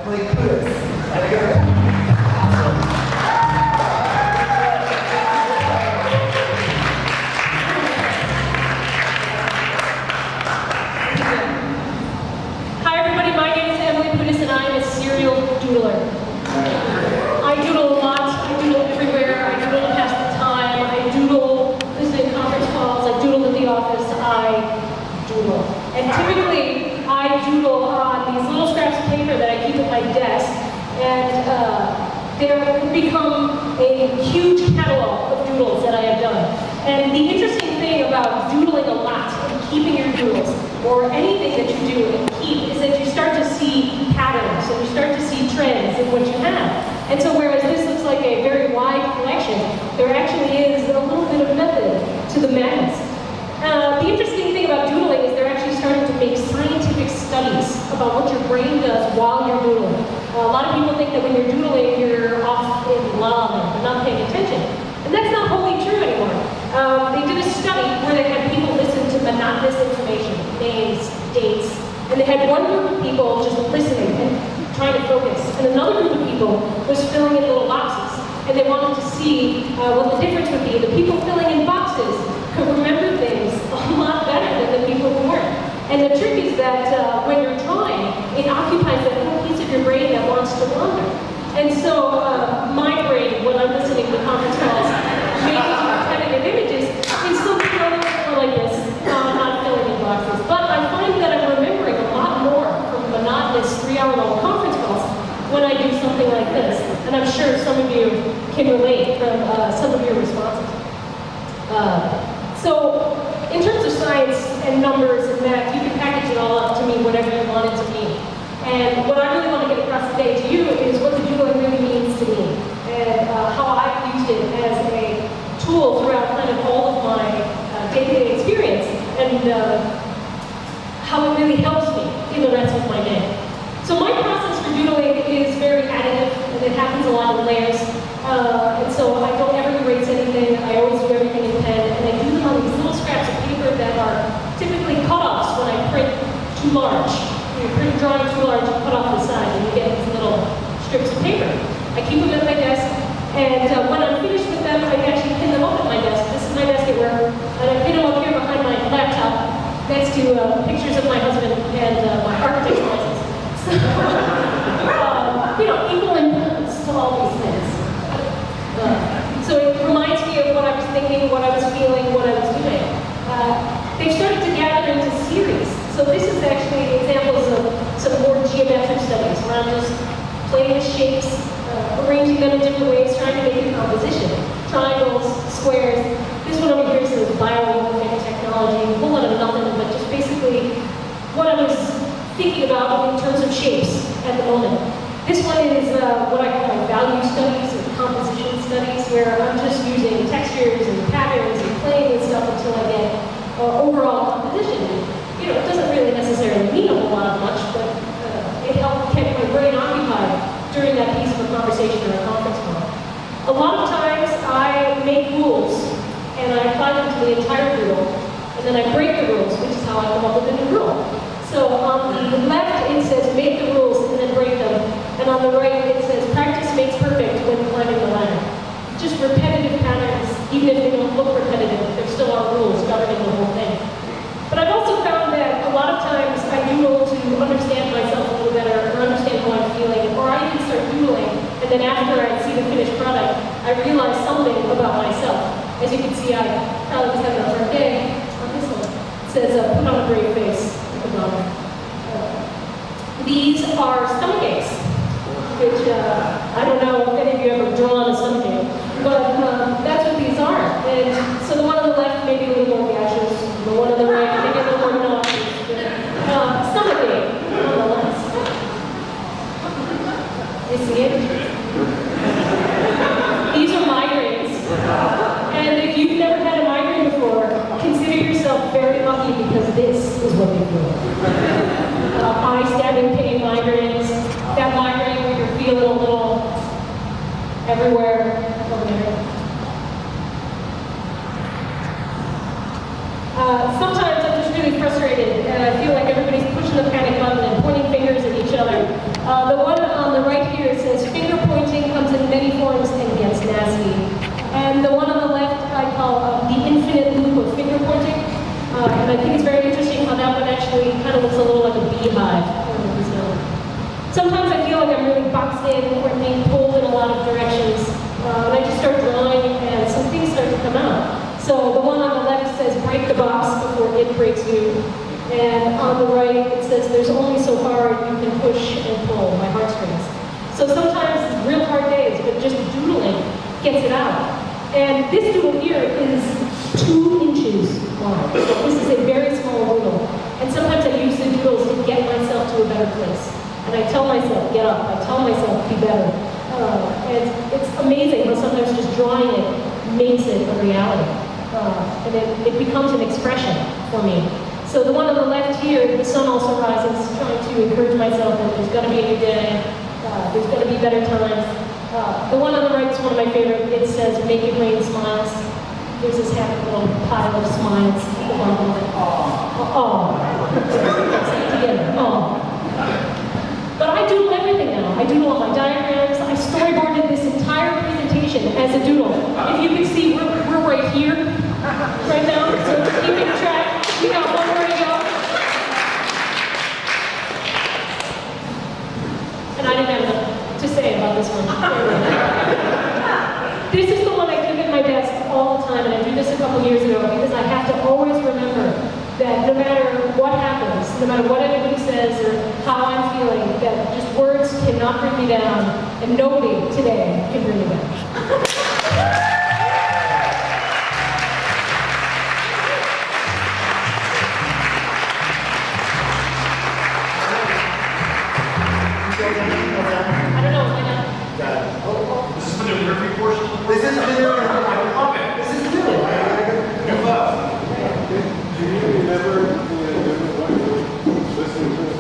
Emily Putas. Hi everybody, my name is Emily Putas and I am a serial doodler. I doodle a lot, I doodle everywhere, I doodle to pass the time, I doodle listening to conference calls, I doodle at the office, I doodle. And typically, I doodle on these little scraps of paper that I keep at my desk, and they've become a huge catalog of doodles that I have done. And the interesting thing about doodling a lot and keeping your doodles, or anything that you do and keep, is that you start to see patterns, and you start to see trends in what you have. And so whereas this looks like a very wide collection, there actually is a little bit of method to the madness. The interesting thing about doodling is they're actually starting to make scientific studies about what your brain does while you're doodling. A lot of people think that when you're doodling, you're off in la land and not paying attention. And that's not wholly true anymore. They did a study where they had people listen to monotonous information, names, dates, and they had one group of people just listening and trying to focus, and another group of people was filling in little boxes. And they wanted to see what the difference would be. The people filling in boxes could remember things a lot better than the people who weren't. And the trick is that when you're drawing, it occupies that whole piece of your brain that wants to wander. And so my brain, when I'm listening to conference calls, making repetitive images, is something more like this, not filling in boxes. But I find that I'm remembering a lot more from monotonous 3-hour-long conference calls when I do something like this. And I'm sure some of you can relate from some of your responses. So, in terms of science and numbers and math, you can package it all up to mean whatever you want it to mean. And what I really want to get across today to you is what the doodling really means to me, and how I've used it as a tool throughout kind of all of my day-to-day experience, and how it really helps me in the rest of my day. So my process for doodling is very additive, and it happens a lot in layers. And so I don't ever erase anything. I always do everything in pen, and I do them on these little scraps of paper that are typically cutoffs when I print too large. When you print a drawing too large, you cut off the side, and you get these little strips of paper. I keep them at my desk, and when I'm finished with them, I actually pin them up at my desk. This is my desk at work, and I pin them up here behind my laptop, next to pictures of my husband and my architect's license. You know, equal importance to all these things. So it reminds me of what I was thinking, what I was feeling, what I was doing. They've started to gather into series. So this is actually examples of some more geometric studies, where I'm just playing with shapes, arranging them in different ways, trying to make a composition. Triangles, squares. This one over here says biomimicry technology, a whole lot of nothing, but just basically what I was thinking about in terms of shapes at the moment. This one is what I call value studies or composition studies, where I'm just using textures and patterns and playing with stuff until I get overall composition. You know, it doesn't really necessarily mean a whole lot of much, but it helped keep my brain occupied during that piece of a conversation or a conference call. A lot of times I make rules and I apply them to the entire doodle, and then I break the rules, which is how I come up with a new rule. So on the left it says make the rules and then break them, and on the right it says practice makes perfect when climbing the ladder. Just repetitive patterns, even if they don't look repetitive, there still are rules governing the whole thing. But I've also found that a lot of times I doodle to understand myself a little better, or understand how I'm feeling, or I even start doodling, and then after I see the finished product, I realize something about myself. As you can see, I probably was having a hard day on this one. It says, put on a brave face. These are stomach aches, which I don't know if any of you ever drawn a stomach ache, but that's what these are. And so the one on the left may be a little more gaseous, the one on the right maybe a little more nauseous. Stomach ache, nonetheless. You see it? These are migraines. And if you've never had a migraine before, consider yourself very lucky, because this is what they do. Eye stabbing pain migraines, that migraine where you're feeling a little everywhere over there. Sometimes I'm just really frustrated, and I feel like everybody's pushing the panic button and pointing fingers at each other. The one actually kind of looks a little like a beehive. Sometimes I feel like I'm really boxed in or I'm being pulled in a lot of directions. And I just start drawing and some things start to come out. So the one on the left says, break the box before it breaks you. And on the right, it says, there's only so far you can push and pull my heartstrings. So sometimes it's real hard days, but just doodling gets it out. And this doodle here is 2 inches long. So this is a very small doodle. And sometimes I use the doodles to get myself to a better place. And I tell myself, get up. I tell myself, be better. And it's amazing how sometimes just drawing it makes it a reality. And it becomes an expression for me. So the one on the left here, the sun also rises, trying to encourage myself that there's going to be a new day, there's going to be better times. The one on the right is one of my favorite. It says, make it rain smiles. There's this happy little pile of smiles at the bottom of it. Oh. Oh. But I doodle everything now. I doodle all my diagrams. I storyboarded this entire presentation as a doodle. If you can see, we're right here, right now. So keeping track. We got one more to go. And I didn't have enough to say about this one. This is the one I keep at my desk all the time, and I do this a couple years ago because I have to always remember that no matter what happens, no matter what anybody says or how I'm feeling, that just words cannot bring me down, and nobody today can bring me down. I don't know, why not? This is for the interview portion? This is video. Okay. This is video. Good luck. Do you remember listening to this?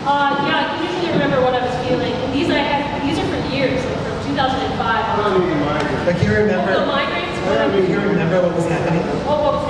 Yeah, I can usually remember what I was feeling. And these are for years, like from 2005 on. Like you remember? Oh, the migraines? You remember what was happening? Oh, what was